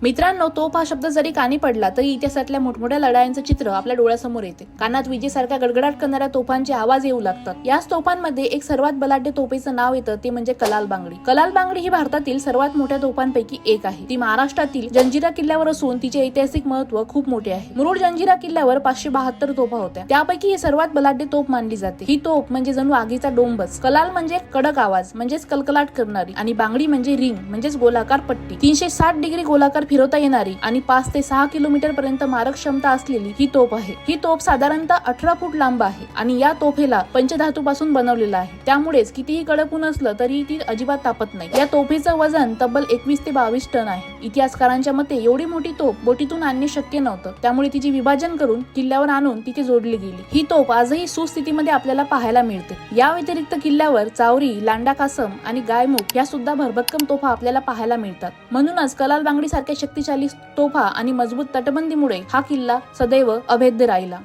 मित्रांनो, तोफ हा शब्द जरी कानी पडला तरी इतिहासातल्या मोठमोठ्या लढायांचं चित्र आपल्या डोळ्यासमोर येते। कानात विजेसारख्या गडगडाट करणाऱ्या तोफांचे आवाज येऊ लागतात। याच तोफांमध्ये एक सर्वात बलाढ्य तोफेचं नाव येतं ते म्हणजे कलाल बांगडी। कलाल बांगडी ही भारतातील सर्वात मोठ्या तोफांपैकी एक आहे। ती महाराष्ट्रातील जंजिरा किल्ल्यावर असून तिचे ऐतिहासिक महत्त्व खूप मोठे आहे। मुरुड जंजिरा किल्ल्यावर 572 तोफा होत्या, त्यापैकी ही सर्वात बलाढ्य तोफ मानली जाते। ही तोफ म्हणजे जणू आगीचा डोंबच। कलाल म्हणजे कडक आवाज म्हणजेच कलकलाट करणारी, आणि बांगडी म्हणजे रिंग म्हणजेच गोलाकार पट्टी। 360 डिग्री गोलाकार फिरवता येणारी आणि 5 ते 6 किलोमीटर पर्यंत मारक क्षमता असलेली ही तोफ आहे। ही तोफ साधारणतः 18 फूट लांब आहे आणि या तोफेला पंचधातूपासून बनवलेला आहे, त्यामुळेच कितीही कडक ऊन असलं तरी ती अजिबात तापत नाही। या तोफेचं वजन तब्बल 21 ते 22 टन आहे। इतिहासकारांच्या मते एवढी मोठी तोफ बोटीतून आणणे शक्य नव्हतं, त्यामुळे तिचे विभाजन करून किल्ल्यावर आणून तिथे जोडली गेली। ही तोफ आजही सुस्थितीमध्ये आपल्याला पाहायला मिळते। या व्यतिरिक्त किल्ल्यावर चावरी, लांडा कासम आणि गायमुख या सुद्धा भरभक्कम तोफा आपल्याला पाहायला मिळतात। म्हणूनच कलाल बांगडी सारख्या शक्तिशाली तोफा आणि मजबूत तटबंदीमुळे हा किल्ला सदैव अभेद्य राहिला।